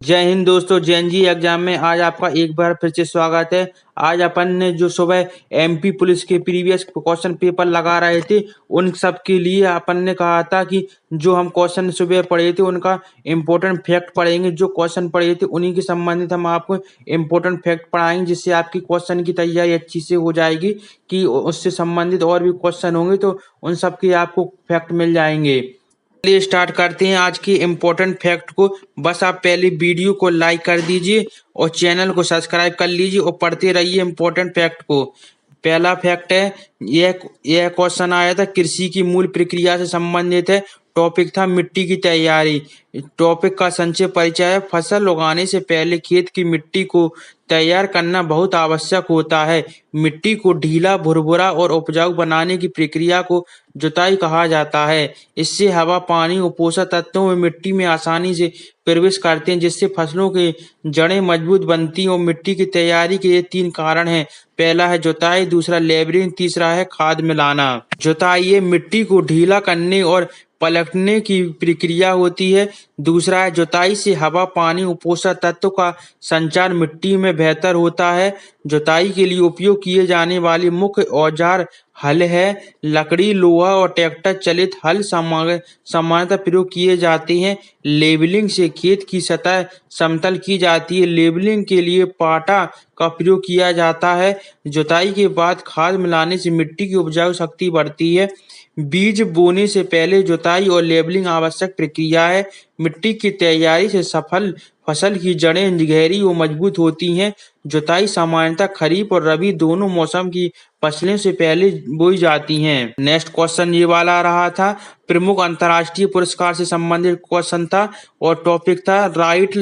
जय हिंद दोस्तों, JNG exam में आज आपका एक बार फिर से स्वागत है। आज अपन ने जो सुबह एमपी पुलिस के प्रीवियस क्वेश्चन पेपर लगा रहे थे, उन सब के लिए अपन ने कहा था कि जो हम क्वेश्चन सुबह पढ़े थे उनका इम्पोर्टेंट फैक्ट पढ़ेंगे। जो क्वेश्चन पढ़े थे उन्हीं के संबंधित हम आपको इम्पोर्टेंट फैक्ट पढ़ाएंगे, जिससे आपकी क्वेश्चन की तैयारी अच्छी से हो जाएगी कि उससे संबंधित और भी क्वेश्चन होंगे तो उन सब के आपको फैक्ट मिल जाएंगे। चलिए स्टार्ट करते हैं आज की इम्पोर्टेंट फैक्ट को। बस आप पहले वीडियो को लाइक कर दीजिए और चैनल को सब्सक्राइब कर लीजिए और पढ़ते रहिए इम्पोर्टेंट फैक्ट को। पहला फैक्ट है, यह क्वेश्चन आया था कृषि की मूल प्रक्रिया से संबंधित है। टॉपिक था मिट्टी की तैयारी। टॉपिक का संक्षिप्त परिचय है, फसल उगाने से पहले खेत की मिट्टी को तैयार करना बहुत आवश्यक होता है। मिट्टी को ढीला, भुरभुरा और उपजाऊ बनाने की प्रक्रिया को जुताई कहा जाता है। इससे हवा, पानी और पोषक तत्वों में मिट्टी में आसानी से प्रवेश करते हैं, जिससे फसलों की जड़ें मजबूत बनती हैं। और मिट्टी की तैयारी के ये 3 कारण हैं। पहला है जुताई, दूसरा लेबलिंग, तीसरा है खाद मिलाना। जुताई ये मिट्टी को ढीला करने और पलटने की प्रक्रिया होती है। दूसरा है जुताई से हवा, पानी और पोषक तत्व का संचार मिट्टी में बेहतर होता है। जुताई के लिए उपयोग किए जाने वाले मुख्य औजार हल है। लकड़ी, लोहा और ट्रैक्टर चलित हल सामान्यतः प्रयोग किए जाते हैं। लेबलिंग से खेत की सतह समतल की जाती है। लेबलिंग के लिए पाटा का प्रयोग किया जाता है। जुताई के बाद खाद मिलाने से मिट्टी की उपजाऊ शक्ति बढ़ती है। बीज बोने से पहले जुताई और लेबलिंग आवश्यक प्रक्रिया है। मिट्टी की तैयारी से सफल फसल की जड़ें गहरी और मजबूत होती हैं। जुताई सामान्यतः खरीफ और रबी दोनों मौसम की फसलें से पहले बोई जाती हैं। नेक्स्ट क्वेश्चन ये वाला रहा था, प्रमुख अंतर्राष्ट्रीय पुरस्कार से संबंधित क्वेश्चन था और टॉपिक था राइट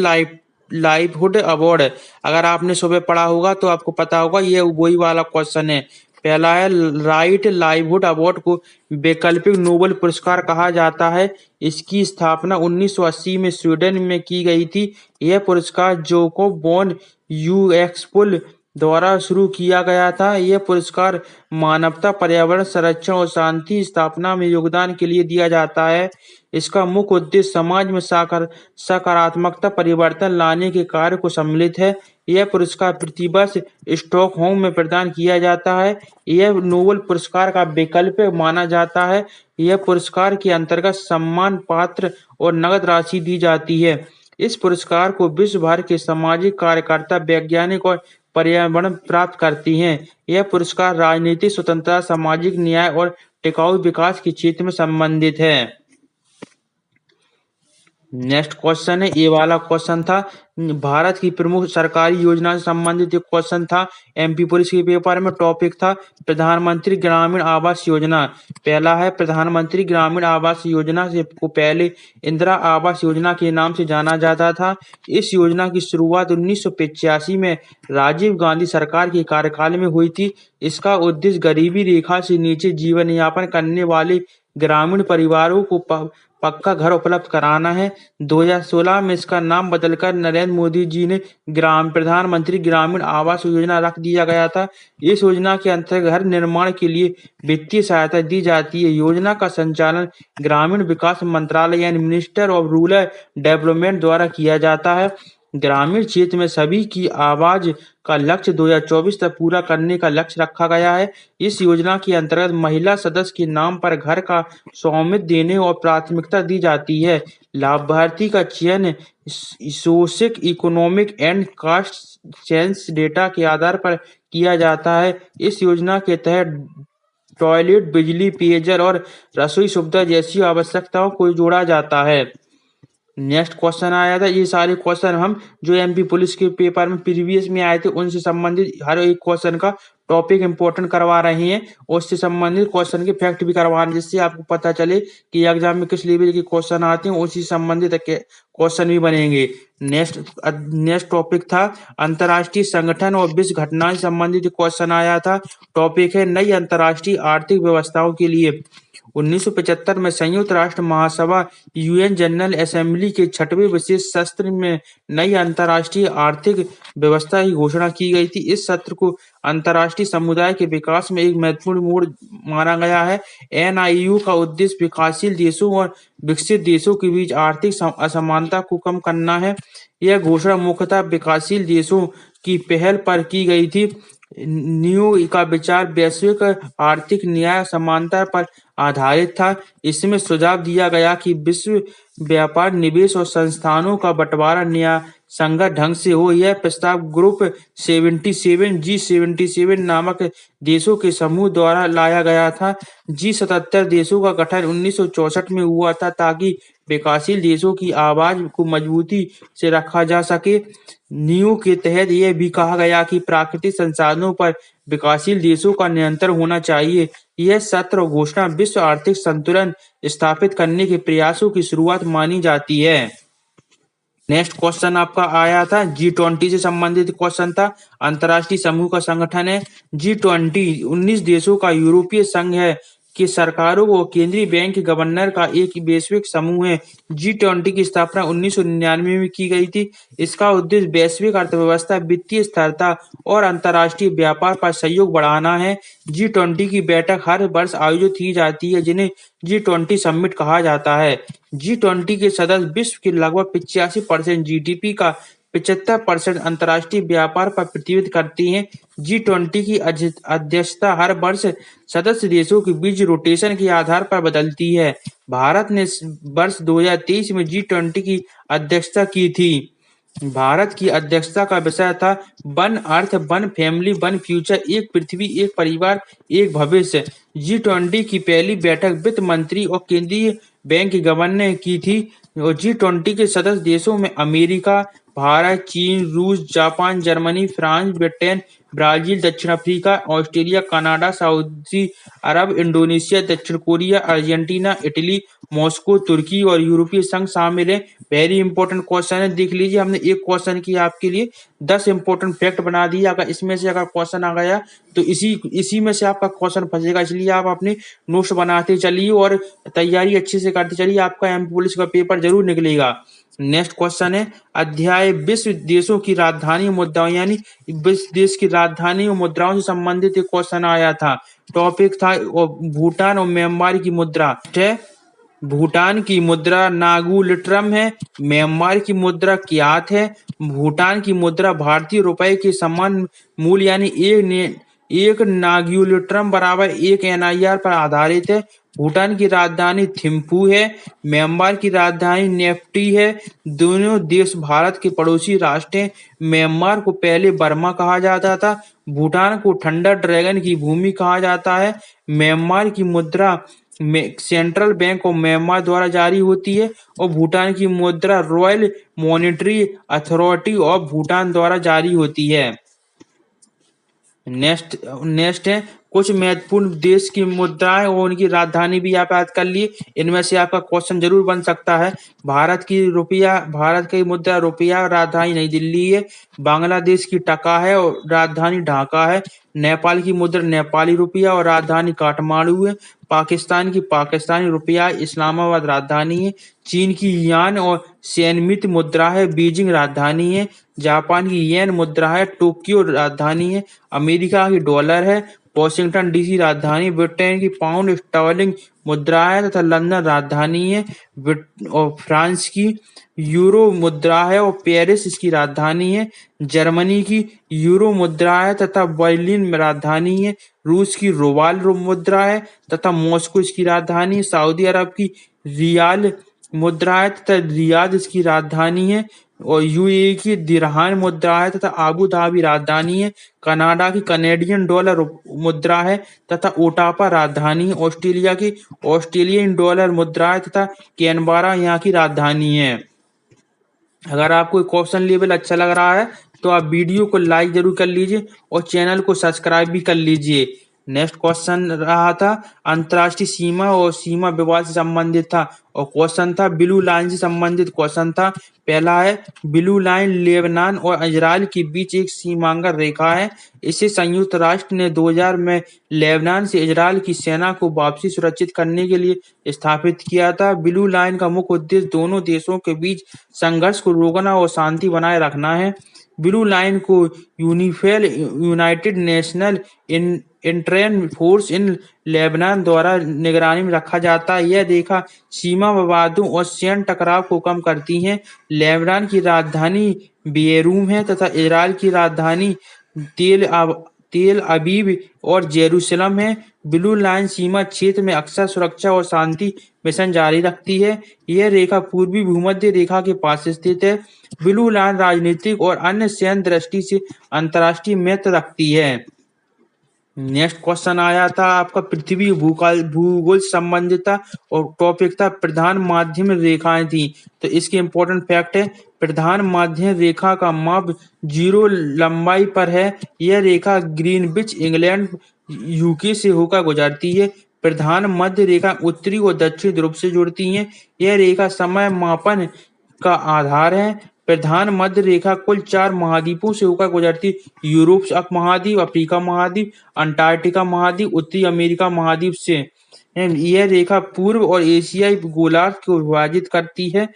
लाइवहुड अवार्ड। अगर आपने सुबह पढ़ा होगा तो आपको पता होगा, ये वही वाला क्वेश्चन है। पहला है, राइट लाइवहुड अवार्ड को वैकल्पिक नोबेल पुरस्कार कहा जाता है। इसकी स्थापना 1980 में स्वीडन में की गई थी। यह पुरस्कार जोकोब वॉन यूएक्सपुल द्वारा शुरू किया गया था। यह पुरस्कार मानवता, पर्यावरण संरक्षण और शांति स्थापना में योगदान के लिए दिया जाता है। इसका मुख्य उद्देश्य समाज में सकारात्मकता परिवर्तन लाने के कार्य को सम्मिलित है। यह पुरस्कार प्रतिवर्ष स्टॉकहोम में प्रदान किया जाता है। यह नोबेल पुरस्कार का विकल्प माना जाता है। यह पुरस्कार के अंतर्गत सम्मान पत्र और नगद राशि दी जाती है। इस पुरस्कार को विश्व भर के सामाजिक कार्यकर्ता, वैज्ञानिक और पर्यावरण प्राप्त करती हैं। यह पुरस्कार राजनीतिक स्वतंत्रता, सामाजिक न्याय और टिकाऊ विकास के क्षेत्र में संबंधित है। नेक्स्ट क्वेश्चन है, ये वाला क्वेश्चन था भारत की प्रमुख सरकारी योजना से संबंधित एक क्वेश्चन था एमपी पुलिस के पेपर में। टॉपिक था प्रधानमंत्री ग्रामीण आवास योजना। पहला है, प्रधानमंत्री ग्रामीण आवास योजना से को पहले इंदिरा आवास योजना के नाम से जाना जाता था। इस योजना की शुरुआत 1985 में राजीव गांधी सरकार के कार्यकाल में हुई थी। इसका उद्देश्य गरीबी रेखा से नीचे जीवन यापन करने वाले ग्रामीण परिवारों को पक्का घर उपलब्ध कराना है। 2016 में इसका नाम बदलकर नरेंद्र मोदी जी ने प्रधानमंत्री ग्रामीण आवास योजना रख दिया गया था। इस योजना के अंतर्गत घर निर्माण के लिए वित्तीय सहायता दी जाती है। योजना का संचालन ग्रामीण विकास मंत्रालय यानी मिनिस्टर ऑफ रूरल डेवलपमेंट द्वारा किया जाता है। ग्रामीण क्षेत्र में सभी की आवाज का लक्ष्य 2024 तक पूरा करने का लक्ष्य रखा गया है। इस योजना के अंतर्गत महिला सदस्य के नाम पर घर का स्वामित्व देने और प्राथमिकता दी जाती है। लाभार्थी का चयन socio economic and caste census data के आधार पर किया जाता है। इस योजना के तहत टॉयलेट, बिजली, पेयजल और रसोई सुविधा जैसी आवश्यकताओं को जोड़ा जाता है। नेक्स्ट क्वेश्चन आया था, ये सारे क्वेश्चन हम जो एमपी पुलिस के पेपर में प्रीवियस में आए थे उनसे संबंधित हर एक क्वेश्चन का टॉपिक इंपॉर्टेंट करवा रहे हैं और उससे संबंधित क्वेश्चन के फैक्ट भी करवा रहे हैं, जिससे आपको पता चले कि एग्जाम में किस लेवल के क्वेश्चन आते हैं, उसी संबंधित क्वेश्चन भी बनेंगे। नेक्स्ट टॉपिक था अंतर्राष्ट्रीय संगठन और विश्व घटना से संबंधित क्वेश्चन आया था। टॉपिक है नई अंतर्राष्ट्रीय आर्थिक व्यवस्थाओं के लिए। 1975 में संयुक्त राष्ट्र महासभा यूएन जनरल असेंबली के 6वें विशेष सत्र में नई अंतर्राष्ट्रीय आर्थिक व्यवस्था की घोषणा की गई थी। इस सत्र को अंतर्राष्ट्रीय समुदाय के विकास में एक महत्वपूर्ण मोड़ माना गया है। एनआईयू का उद्देश्य विकासशील देशों और विकसित देशों के बीच आर्थिक असमानता को कम करना है। यह घोषणा मुख्यतः विकासशील देशों की पहल पर की गई थी। न्यू का विचार वैश्विक आर्थिक न्याय समानता पर आधारित था। इसमें सुझाव दिया गया कि विश्व व्यापार, निवेश और संस्थानों का बंटवारा न्यायसंगत ढंग से हो। यह प्रस्ताव ग्रुप 77 G77 नामक देशों के समूह द्वारा लाया गया था। G77 देशों का गठन 1964 में हुआ था ताकि विकासशील देशों की आवाज को मजबूती से रखा जा सके। न्यू के तहत यह भी कहा गया कि प्राकृतिक संसाधनों पर विकासशील देशों का नियंत्रण होना चाहिए। यह सत्र और घोषणा विश्व आर्थिक संतुलन स्थापित करने के प्रयासों की शुरुआत मानी जाती है। नेक्स्ट क्वेश्चन आपका आया था G20 से संबंधित क्वेश्चन था। अंतर्राष्ट्रीय समूह का संगठन है G20 19 देशों का यूरोपीय संघ है कि सरकारों और केंद्रीय बैंक के गवर्नर का एक वैश्विक समूह है। G20 की स्थापना 1999 में की गई थी। इसका उद्देश्य वैश्विक अर्थव्यवस्था, वित्तीय स्थिरता और अंतर्राष्ट्रीय व्यापार पर सहयोग बढ़ाना है। G20 की बैठक हर वर्ष आयोजित की जाती है, जिन्हें G20 समिट कहा जाता है। G20 के सदस्य विश्व के लगभग 85% जीडीपी का 75% अंतर्राष्ट्रीय व्यापार पर प्रतिनिधित्व करती हैं। G20 की अध्यक्षता हर वर्ष सदस्य देशों के बीच रोटेशन के आधार पर बदलती है। भारत ने वर्ष 2023 में G20 की अध्यक्षता की थी। भारत की अध्यक्षता का विषय था one earth, one family, one future, एक पृथ्वी, एक परिवार, एक भविष्य। G20 की पहली बैठक वित्त मंत्री और केंद्रीय बैंक के गवर्नर ने की थी। और G20 के सदस्य देशों में अमेरिका, भारत, चीन, रूस, Japan, Germany, France, Britain, Brazil, दक्षिण अफ्रीका, ऑस्ट्रेलिया, कनाडा, सऊदी अरब, इंडोनेशिया, दक्षिण कोरिया, अर्जेंटीना, इटली, मॉस्को, तुर्की और यूरोपीय संघ शामिल है। वेरी इंपॉर्टेंट क्वेश्चन है, देख लीजिए। हमने एक क्वेश्चन की आपके लिए 10 इंपॉर्टेंट फैक्ट बना दिया। अगर इसमें से अगर क्वेश्चन आ गया तो इसी में से आपका क्वेश्चन फंसेगा, इसलिए आप अपने नोट्स बनाते चलिए और तैयारी अच्छे से करते चलिए। आपका एमपी पुलिस का पेपर जरूर निकलेगा। नेक्स्ट क्वेश्चन है अध्याय विश्व देशों की राजधानी मुद्राओं, यानी विश्व देश की राजधानी और मुद्राओं से संबंधित एक क्वेश्चन आया था। टॉपिक था भूटान और म्यांमार की मुद्रा है। भूटान की मुद्रा नागुलिट्रम है। म्यांमार की मुद्रा क्यात है। भूटान की मुद्रा भारतीय रुपए के समान मूल्य यानी एक नागुलिट्रम बराबर 1 NIR पर आधारित है। भूटान की राजधानी थिम्पू है। म्यांमार की राजधानी नेफ्टी है। दोनों देश भारत के पड़ोसी राष्ट्र हैं। म्यांमार को पहले बर्मा कहा जाता था। भूटान को थंडर ड्रैगन की भूमि कहा जाता है। म्यांमार की मुद्रा सेंट्रल बैंक ऑफ म्यांमार द्वारा जारी होती है और भूटान की मुद्रा royal monetary authority of Bhutan द्वारा जारी होती है। नेक्स्ट है कुछ महत्वपूर्ण देश की मुद्राएं और उनकी राजधानी भी आप याद कर लिए। इनमें से आपका क्वेश्चन जरूर बन सकता है। भारत की मुद्रा रुपया, राजधानी नई दिल्ली है। बांग्लादेश की टका है और राजधानी ढाका है। नेपाल की मुद्रा नेपाली रुपया और राजधानी काठमांडू है। पाकिस्तान की पाकिस्तानी रुपया, इस्लामाबाद राजधानी है। चीन की यान और सैन्वित मुद्रा है, बीजिंग राजधानी है। जापान की येन मुद्रा है, टोक्यो राजधानी है। अमेरिका की डॉलर है, वॉशिंगटन डीसी राजधानी। ब्रिटेन की पाउंड स्टर्लिंग मुद्रा है तथा लंदन राजधानी है। और फ्रांस की यूरो मुद्रा है और पेरिस इसकी राजधानी है। जर्मनी की यूरो मुद्रा है तथा बर्लिन राजधानी है। रूस की रूबल मुद्रा है तथा मॉस्को इसकी राजधानी है। सऊदी अरब की रियाल मुद्रा है तथा रियाद इसकी राजधानी है। और यूएई की दिरहाम मुद्रा है तथा आबू धाबी राजधानी है। कनाडा की कनेडियन डॉलर मुद्रा है तथा ओटापा राजधानी है। ऑस्ट्रेलिया की ऑस्ट्रेलियन डॉलर मुद्रा है तथा कैनबरा यहाँ की राजधानी है। अगर आपको क्वेश्चन लेवल अच्छा लग रहा है तो आप वीडियो को लाइक जरूर कर लीजिए और चैनल को सब्सक्राइब भी कर लीजिए। नेक्स्ट क्वेश्चन रहा था अंतर्राष्ट्रीय सीमा और सीमा विवाद से संबंधित था और क्वेश्चन था ब्लू लाइन से संबंधित क्वेश्चन था। पहला है ब्लू लाइन लेबनान और इजराइल के बीच एक सीमांकन रेखा है। इसे संयुक्त राष्ट्र ने 2000 में लेबनान से इजराइल की सेना को वापसी सुरक्षित करने के लिए स्थापित किया था। ब्लू लाइन का मुख्य उद्देश्य दोनों देशों के बीच संघर्ष को रोकना और शांति बनाए रखना है। ब्लू लाइन को UNIFIL united national interim force in Lebanon द्वारा निगरानी में रखा जाता है। यह रेखा सीमा विवादों और सैन्य टकराव को कम करती है। लेबनान की राजधानी बेरूम है तथा इजराइल की राजधानी तेल अबीब और जेरूसलम है। ब्लू लाइन सीमा क्षेत्र में अक्सर सुरक्षा और शांति मिशन जारी रखती है। यह रेखा पूर्वी भूमध्य रेखा के पास स्थित है। ब्लू लाइन राजनीतिक और अन्य सैन्य दृष्टि से अंतर्राष्ट्रीय महत्व रखती है। नेक्स्ट क्वेश्चन आया था आपका पृथ्वी भूगोल संबंधित था और टॉपिक था प्रधान माध्यम रेखाएं थी। तो इसके इंपॉर्टेंट फैक्ट है प्रधान माध्यम रेखा का माप 0 लंबाई पर है। यह रेखा ग्रीनविच इंग्लैंड यूके से होकर गुजरती है। प्रधान मध्य रेखा उत्तरी और दक्षिण ध्रुव से जुड़ती है। यह रेखा समय मापन का आधार है। प्रधान मध्य रेखा कुल 4 महाद्वीपों से होकर गुजरती यूरोप महाद्वीप, अफ्रीका महाद्वीप, अंटार्कटिका महाद्वीप, उत्तरी अमेरिका महाद्वीप से। यह रेखा पूर्व और एशियाई गोलार्ध को विभाजित करती है।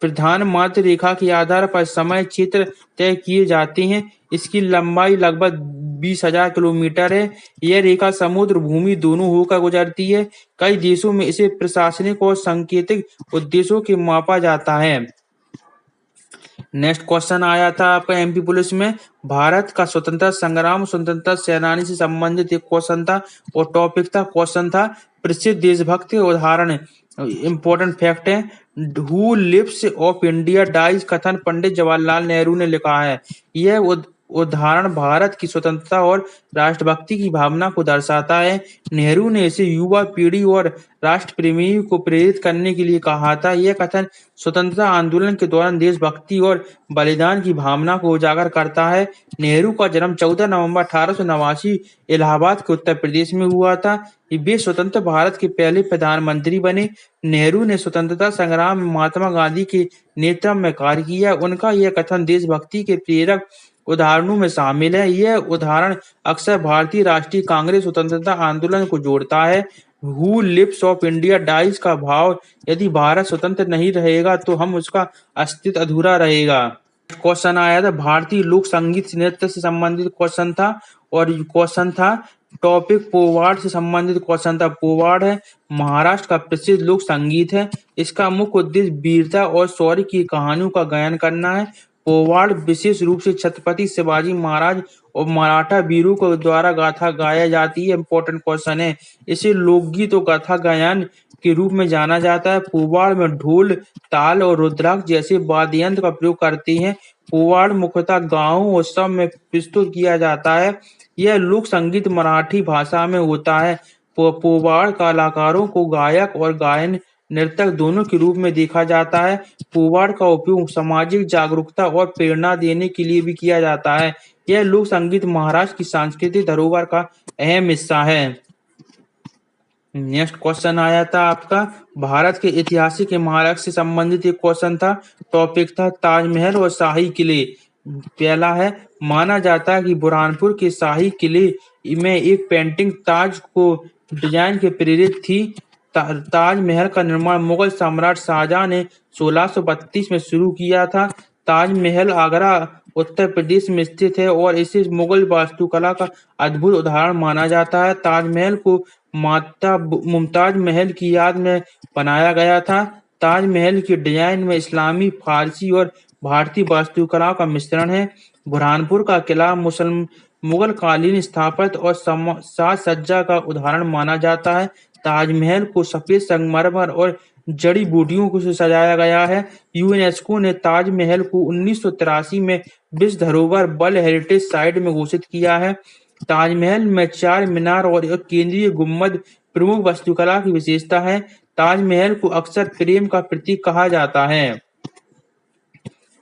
प्रधान मध्य रेखा के आधार पर समय क्षेत्र तय किए जाते हैं। इसकी लंबाई लगभग 20,000 किलोमीटर है। यह रेखा समुद्र भूमि दोनों होकर गुजरती है। कई देशों में इसे प्रशासनिक और सांकेतिक उद्देश्यों के मापा जाता है। नेक्स्ट क्वेश्चन आया था आपका एमपी पुलिस में भारत का स्वतंत्रता संग्राम स्वतंत्रता सेनानी से संबंधित एक क्वेश्चन था और टॉपिक था क्वेश्चन था प्रसिद्ध देशभक्त उदाहरण। इंपॉर्टेंट फैक्ट है who lives of India dies कथन पंडित जवाहरलाल नेहरू ने लिखा है। यह उदाहरण भारत की स्वतंत्रता और राष्ट्रभक्ति की भावना को दर्शाता है। नेहरू ने इसे युवा पीढ़ी और राष्ट्र प्रेमियों को प्रेरित करने के लिए कहा था। यह कथन स्वतंत्रता आंदोलन के दौरान देशभक्ति और बलिदान की भावना को उजागर करता है। नेहरू का जन्म 14 नवंबर 1889 इलाहाबाद के उत्तर प्रदेश में हुआ था। वे स्वतंत्र भारत के पहले प्रधानमंत्री बने। नेहरू ने स्वतंत्रता संग्राम में महात्मा गांधी के नेतृत्व में कार्य किया। उनका यह कथन देशभक्ति के प्रेरक उदाहरणों में शामिल है। यह उदाहरण अक्सर भारतीय राष्ट्रीय कांग्रेस स्वतंत्रता आंदोलन को जोड़ता है। Who lives of India dies का भाव यदि भारत स्वतंत्र नहीं रहेगा तो हम उसका अस्तित्व अधूरा रहेगा। क्वेश्चन आया था भारतीय लोक संगीत नृत्य से संबंधित क्वेश्चन था और क्वेश्चन था टॉपिक पोवाड़ से संबंधित क्वेश्चन था। पोवाड़ है महाराष्ट्र का प्रसिद्ध लोक संगीत है। इसका मुख्य उद्देश्य वीरता और शौर्य की कहानियों का गायन करना है। पोवाड़ विशेष रूप से छत्रपति शिवाजी महाराज और मराठा वीरों को द्वारा गाथा गाया जाती है। इंपॉर्टेंट क्वेश्चन है इसे लोकगीत और गाथा गायन के रूप में जाना जाता है। पोवाड़ में ढोल ताल और रुद्राक्ष जैसे वाद्य यंत्र का प्रयोग करते हैं। पोवाड़ मुख्यतः गाँवों और उत्सव में प्रस्तुत किया जाता है। यह लोक संगीत मराठी भाषा में होता है। पोवाड़ कलाकारों को गायक और गायन नर्तक दोनों के रूप में देखा जाता है। पोवाड़ का उपयोग सामाजिक जागरूकता और प्रेरणा देने के लिए भी किया जाता है। यह लोक संगीत महाराष्ट्र की सांस्कृतिक धरोहर का अहम हिस्सा है। नेक्स्ट क्वेश्चन आया था आपका भारत के ऐतिहासिक इमारत से संबंधित एक क्वेश्चन था। टॉपिक था ताजमहल और शाही किले। पहला है माना जाता है कि बुरहानपुर के शाही किले में एक पेंटिंग ताज को डिजाइन के प्रेरित थी। ताजमहल का निर्माण मुगल सम्राट शाहजहां ने 1632 में शुरू किया था। ताजमहल आगरा उत्तर प्रदेश में स्थित है और इसे मुगल वास्तुकला का अद्भुत उदाहरण माना जाता है। ताजमहल को माता मुमताज महल की याद में बनाया गया था। ताजमहल की डिजाइन में इस्लामी, फारसी और भारतीय वास्तुकला का मिश्रण है। बुरहानपुर का किला मुगल कालीन स्थापत्य और साज सज्जा का उदाहरण माना जाता है। ताजमहल को सफेद संगमरमर और जड़ी बूटियों को से सजाया गया है। यूनेस्को ने ताजमहल को 1983 में विश्व धरोहर वर्ल्ड हेरिटेज साइट में घोषित किया है। ताजमहल में 4 मीनार और एक केंद्रीय गुंबद प्रमुख वास्तुकला की विशेषता है। ताजमहल को अक्सर प्रेम का प्रतीक कहा जाता है।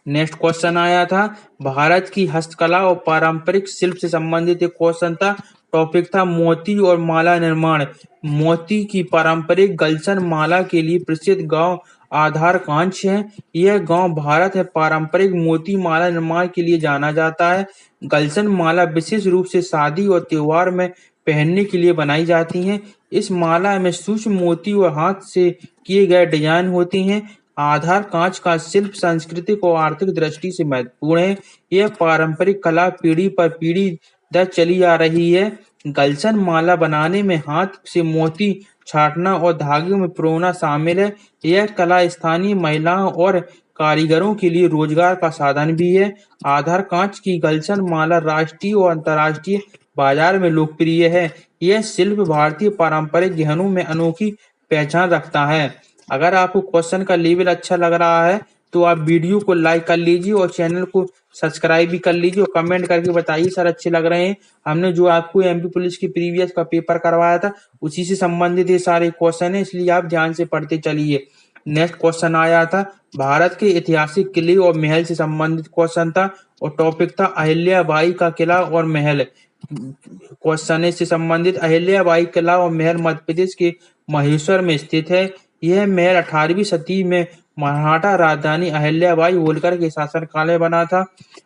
नेक्स्ट क्वेश्चन आया था भारत की हस्तकला और पारंपरिक शिल्प से संबंधित एक क्वेश्चन था। टॉपिक था मोती और माला निर्माण। मोती की पारंपरिक गलसन माला के लिए प्रसिद्ध गांव आधार कांच है। यह गांव भारत है पारंपरिक मोती माला निर्माण के लिए जाना जाता है। गलसन माला विशेष रूप से शादी और त्योहार में पहनने के लिए बनाई जाती हैं। इस माला में सूक्ष्म मोती और हाथ से किए गए डिजाइन होती हैं। आधार कांच का शिल्प सांस्कृतिक और आर्थिक दृष्टि से महत्वपूर्ण है। यह पारंपरिक कला पीढ़ी पर पीढ़ी दर चली आ रही है। गलशन माला बनाने में हाथ से मोती छाटना और धागे में पिरोना शामिल है। यह कला स्थानीय महिलाओं और कारीगरों के लिए रोजगार का साधन भी है। आधार कांच की गलशन माला राष्ट्रीय और अंतर्राष्ट्रीय बाजार में लोकप्रिय है। यह शिल्प भारतीय पारंपरिक गहनों में अनोखी पहचान रखता है। अगर आपको क्वेश्चन का लेवल अच्छा लग रहा है तो आप वीडियो को लाइक कर लीजिए और चैनल को सब्सक्राइब भी कर लीजिए और कमेंट करके बताइए सर अच्छे लग रहे हैं। हमने जो आपको एमपी पुलिस की प्रीवियस का पेपर करवाया था उसी से संबंधित ये सारे क्वेश्चन है, इसलिए आप ध्यान से पढ़ते चलिए। नेक्स्ट क्वेश्चन आया था भारत के ऐतिहासिक किले और महल से संबंधित क्वेश्चन था और टॉपिक था अहिल्याबाई का किला और महल। क्वेश्चन से संबंधित अहिल्याबाई किला और महल मध्य प्रदेश के महेश्वर में स्थित है। यह महल 18वीं सदी में मराठा राजधानी अहिल्याबाई होलकर के शासनकाल में बना था।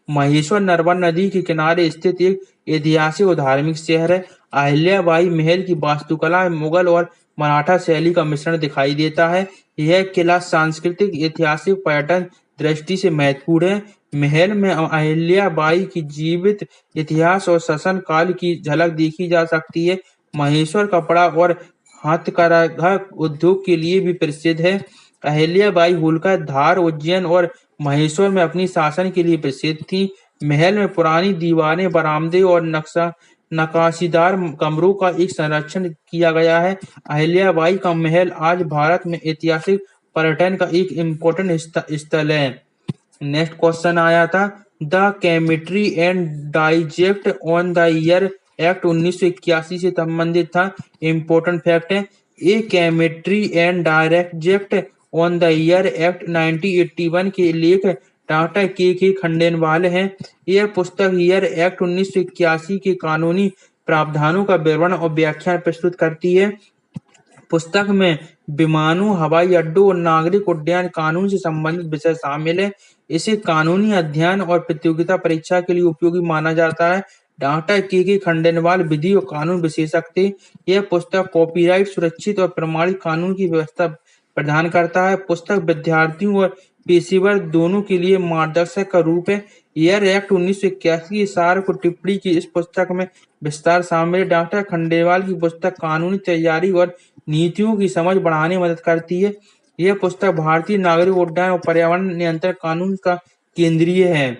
महेश्वर नर्मदा नदी के किनारे स्थित एक ऐतिहासिक और धार्मिक शहर है। अहिल्याबाई महल की वास्तुकला में मुगल और मराठा शैली का मिश्रण दिखाई देता है। यह किला सांस्कृतिक, ऐतिहासिक, पर्यटन दृष्टि से महत्वपूर्ण है। महल में अहिल्याबाई की जीवित इतिहास और शासन काल की झलक देखी जा सकती है। महेश्वर कपड़ा और हथकरघा उद्योग के लिए भी प्रसिद्ध है। अहिल्याबाई होलकर धार, उज्जैन और महेश्वर में अपनी शासन के लिए प्रसिद्ध थी। महल में पुरानी दीवारें, बरामदे और नक्काशीदार कमरों का एक संरक्षण किया गया है। अहिल्याबाई का महल आज भारत में ऐतिहासिक पर्यटन का एक इम्पोर्टेंट स्थल है। नेक्स्ट क्वेश्चन आया था the chemistry and digest on the year act 1981 से संबंधित था। इम्पोर्टेंट फैक्ट है a chemistry and digest on the year act 1981 के लेख डॉक्टर के खंडेलवाल हैं। यह पुस्तक ईयर एक्ट 1981 के कानूनी प्रावधानों का विवरण और व्याख्यान प्रस्तुत करती है। पुस्तक में विमानों, हवाई अड्डों और नागरिक उड्डयन कानून से संबंधित विषय शामिल है। इसे कानूनी अध्ययन और प्रतियोगिता परीक्षा के लिए उपयोगी माना जाता है। डॉक्टर के खंडेलवाल विधि और कानून विशेषज्ञ थे। यह पुस्तक कॉपीराइट सुरक्षित और प्रमाणित कानून की व्यवस्था प्रदान करता है। पुस्तक विद्यार्थियों और पेशेवर दोनों के लिए मार्गदर्शक का रूप है। ईयर एक्ट 1981 की सार को टिप्पणी की इस पुस्तक में विस्तार शामिल है। डॉक्टर खंडेलवाल की पुस्तक कानूनी तैयारी और नीतियों की समझ बढ़ाने में मदद करती है। यह पुस्तक भारतीय नागरिक उड्डयन और पर्यावरण नियंत्रण कानून का केंद्रीय है।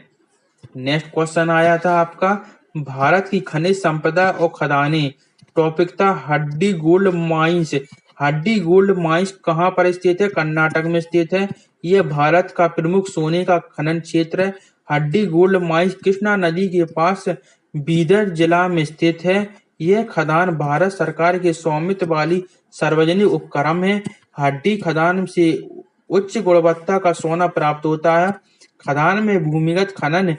नेक्स्ट क्वेश्चन आया था आपका भारत की खनिज संपदा और खदानें। टॉपिक था हड्डी गोल्ड माइंस। हड्डी गोल्ड माइंस कहाँ पर स्थित है? कर्नाटक में स्थित है। यह भारत का प्रमुख सोने का खनन क्षेत्र है। हड्डी गोल्ड माइंस कृष्णा नदी के पास बीदर जिला में स्थित है। यह खदान भारत सरकार के स्वामित्व वाली सार्वजनिक उपक्रम है। हड्डी खदान से उच्च गुणवत्ता का सोना प्राप्त होता है। खदान में भूमिगत खनन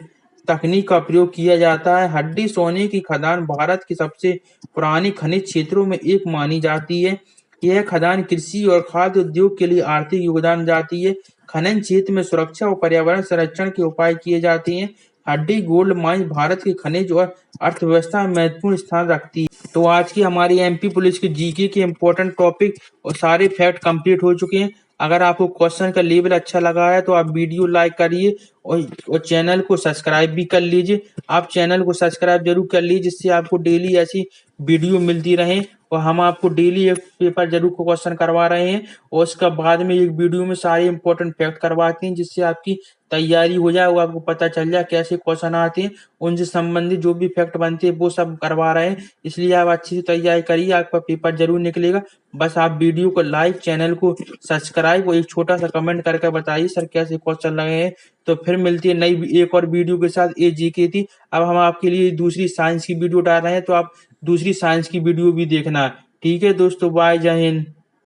तकनीक का प्रयोग किया जाता है। हड्डी सोने की खदान भारत की सबसे पुरानी खनिज क्षेत्रों में एक मानी जाती है। यह खदान कृषि और खाद्य उद्योग के लिए आर्थिक योगदान जाती है। खनन क्षेत्र में सुरक्षा और पर्यावरण संरक्षण के उपाय किए जाते हैं। हड्डी गोल्ड माइंस भारत की खनिज और अर्थव्यवस्था में महत्वपूर्ण स्थान रखती है। तो आज की हमारी एमपी पुलिस की जीके के इम्पोर्टेंट टॉपिक और सारे फैक्ट कंप्लीट हो चुके हैं। अगर आपको क्वेश्चन का लेवल अच्छा लगा है तो आप वीडियो लाइक करिए और चैनल को सब्सक्राइब भी कर लीजिए। आप चैनल को सब्सक्राइब जरूर कर लीजिए जिससे आपको डेली ऐसी वीडियो मिलती रहे और हम आपको डेली एक पेपर जरूर क्वेश्चन करवा रहे हैं और उसका बाद में एक वीडियो में सारे इंपॉर्टेंट फैक्ट करवाते हैं जिससे आपकी तैयारी हो जाए, वो आपको पता चल जाए कैसे क्वेश्चन आते हैं। उनसे संबंधित जो भी फैक्ट बनते हैं वो सब करवा रहे हैं, इसलिए आप अच्छी से तैयारी करिए, आपका पेपर जरूर निकलेगा। बस आप वीडियो को लाइक, चैनल को सब्सक्राइब और एक छोटा सा कमेंट करके बताइए सर कैसे क्वेश्चन लगे हैं। तो फिर मिलती है नई एक और वीडियो के साथ। ये जीके थी। अब हम आपके लिए दूसरी साइंस की वीडियो डाल रहे हैं तो आप दूसरी साइंस की वीडियो भी देखना। ठीक है दोस्तों, बाय, जय हिंद।